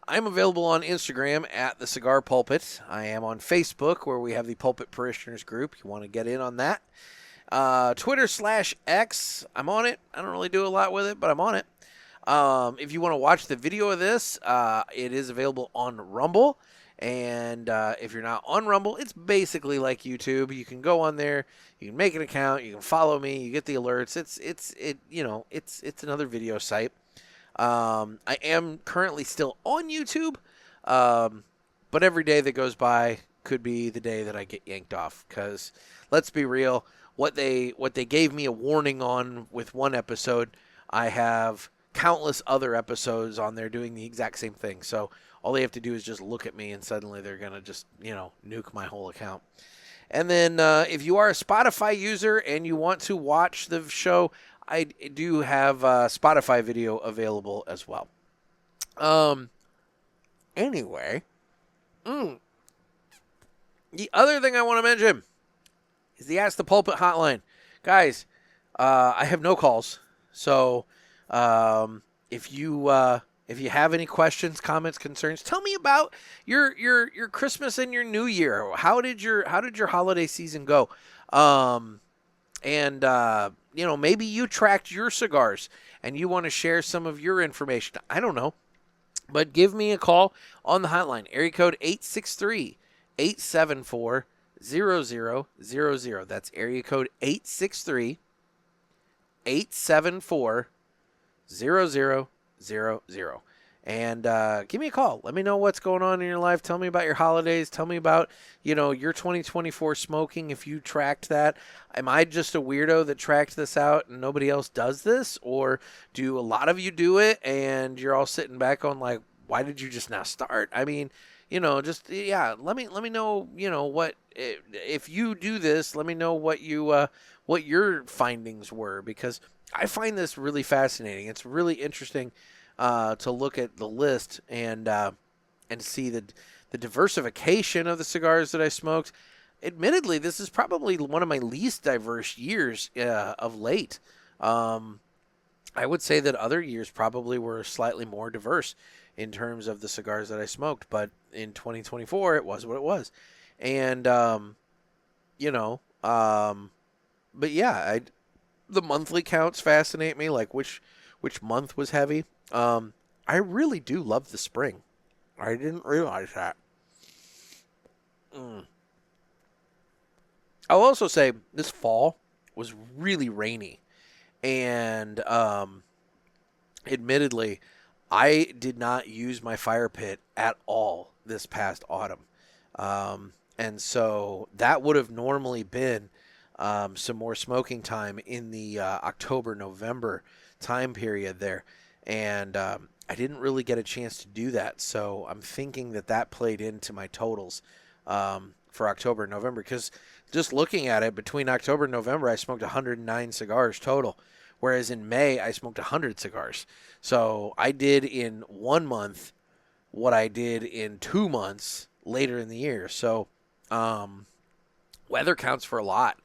Speaker 2: I'm available on Instagram at the Cigar Pulpit. I am on Facebook, where we have the Pulpit Parishioners group. You want to get in on that. Twitter/X, I'm on it. I don't really do a lot with it, but I'm on it. If you want to watch the video of this, it is available on Rumble. And if you're not on Rumble, it's basically like YouTube. You can go on there, you can make an account, you can follow me, you get the alerts. It's another video site. I am currently still on YouTube, but every day that goes by could be the day that I get yanked off. Because let's be real, what they gave me a warning on with one episode, I have countless other episodes on there doing the exact same thing. So all they have to do is just look at me, and suddenly they're gonna just nuke my whole account. And then if you are a Spotify user and you want to watch the show, I do have Spotify video available as well. Anyway, the other thing I want to mention is the Ask the Pulpit hotline. Guys, I have no calls. So if you have any questions, comments, concerns, tell me about your Christmas and your New Year. How did your holiday season go? Maybe you tracked your cigars and you want to share some of your information. I don't know. But give me a call on the hotline. Area code 863-874-0000. That's area code 863-874-0000. And give me a call. Let me know what's going on in your life. Tell me about your holidays. Tell me about, your 2024 smoking, if you tracked that. Am I just a weirdo that tracked this out and nobody else does this? Or do a lot of you do it and you're all sitting back on like, why did you just now start? I mean, let me know, what, if you do this, let me know what your findings were, because I find this really fascinating. It's really interesting to look at the list and see the diversification of the cigars that I smoked. Admittedly, this is probably one of my least diverse years of late. I would say that other years probably were slightly more diverse in terms of the cigars that I smoked, but in 2024, it was what it was. And, but yeah, the monthly counts fascinate me, like which month was heavy. I really do love the spring. I didn't realize that. I'll also say this fall was really rainy. And admittedly, I did not use my fire pit at all this past autumn. And so that would have normally been some more smoking time in the October-November time period there. And I didn't really get a chance to do that. So I'm thinking that played into my totals for October and November. Because just looking at it, between October and November, I smoked 109 cigars total. Whereas in May, I smoked 100 cigars. So I did in 1 month what I did in 2 months later in the year. So weather counts for a lot.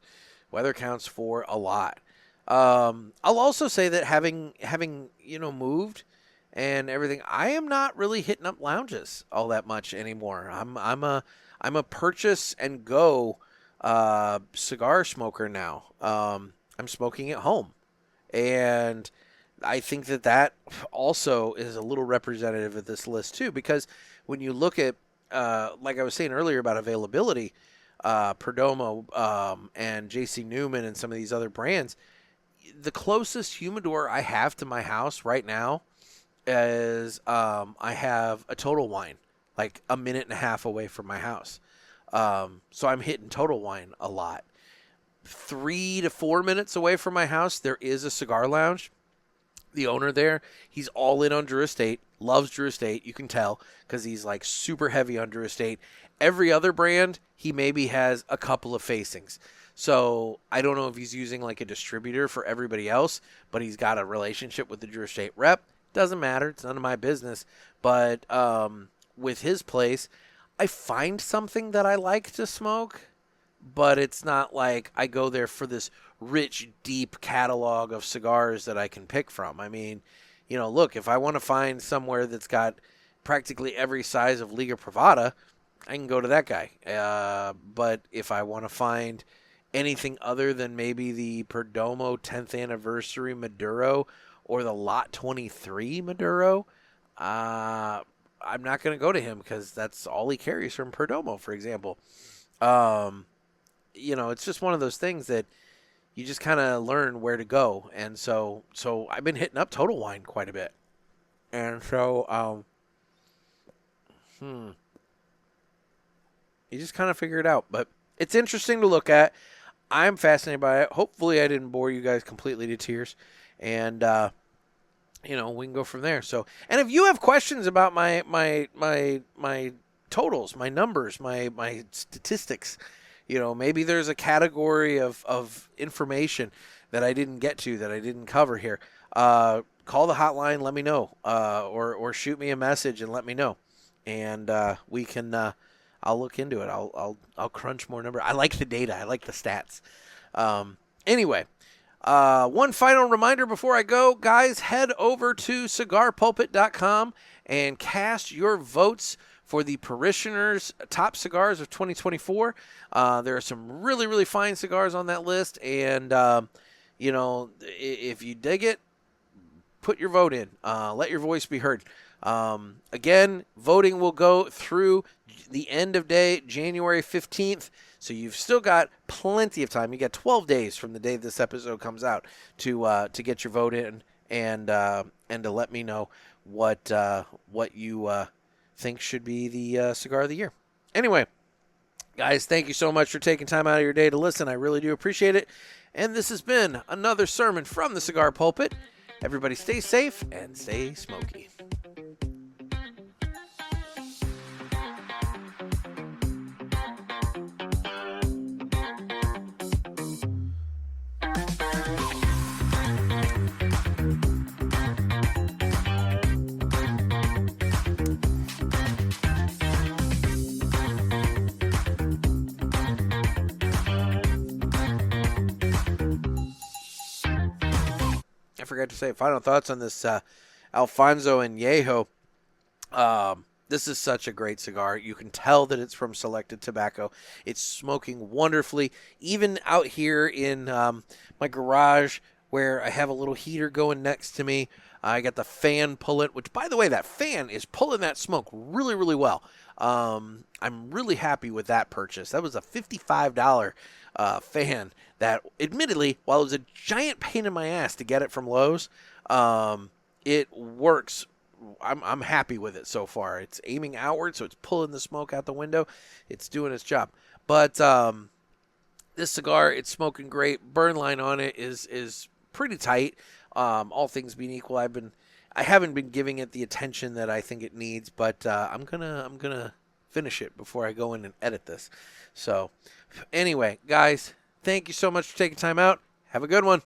Speaker 2: I'll also say that having moved and everything, I am not really hitting up lounges all that much anymore. I'm a purchase and go cigar smoker now. I'm smoking at home, and I think that also is a little representative of this list too, because when you look at like I was saying earlier about availability, Perdomo and JC Newman and some of these other brands, the closest humidor I have to my house right now is I have a Total Wine, like a minute and a half away from my house. So I'm hitting Total Wine a lot. 3 to 4 minutes away from my house, there is a cigar lounge. The owner there, he's all in on Drew Estate, loves Drew Estate. You can tell because he's like super heavy on Drew Estate. Every other brand, he maybe has a couple of facings. So I don't know if he's using like a distributor for everybody else, but he's got a relationship with the Drew Estate rep. Doesn't matter. It's none of my business. But with his place, I find something that I like to smoke, but it's not like I go there for this rich, deep catalog of cigars that I can pick from. I mean, look, if I want to find somewhere that's got practically every size of Liga Privada, I can go to that guy. But if I want to find anything other than maybe the Perdomo 10th anniversary Maduro or the Lot 23 Maduro, I'm not going to go to him because that's all he carries from Perdomo, for example. It's just one of those things that you just kind of learn where to go. And so I've been hitting up Total Wine quite a bit. And so, you just kind of figure it out. But it's interesting to look at. I'm fascinated by it. Hopefully I didn't bore you guys completely to tears. And, we can go from there. So, and if you have questions about my totals, my numbers, my statistics, maybe there's a category of information that I didn't get to, that I didn't cover here. Call the hotline, let me know, or shoot me a message and let me know, and we can. I'll look into it. I'll crunch more numbers. I like the data. I like the stats. Anyway, one final reminder before I go, guys, head over to cigarpulpit.com and cast your votes for the Parishioners Top Cigars of 2024. There are some really, really fine cigars on that list, and if you dig it, put your vote in. Let your voice be heard. Again, voting will go through the end of day, January 15th. So you've still got plenty of time. You got 12 days from the day this episode comes out to get your vote in and to let me know what you think should be the cigar of the year. Anyway, guys, thank you so much for taking time out of your day to listen. I really do appreciate it. And this has been another sermon from the Cigar Pulpit. Everybody stay safe and stay smoky. I forgot to say final thoughts on this Alfonso Anejo. This is such a great cigar. You can tell that it's from Selected Tobacco. It's smoking wonderfully. Even out here in my garage where I have a little heater going next to me, I got the fan pulling, which, by the way, that fan is pulling that smoke really, really well. I'm really happy with that purchase. That was a $55 fan that, admittedly, while it was a giant pain in my ass to get it from Lowe's, it works. I'm happy with it so far. It's aiming outward, so it's pulling the smoke out the window. It's doing its job. But this cigar, it's smoking great. Burn line on it is pretty tight. All things being equal, I haven't been giving it the attention that I think it needs, but I'm gonna finish it before I go in and edit this. So, anyway, guys, thank you so much for taking time out. Have a good one.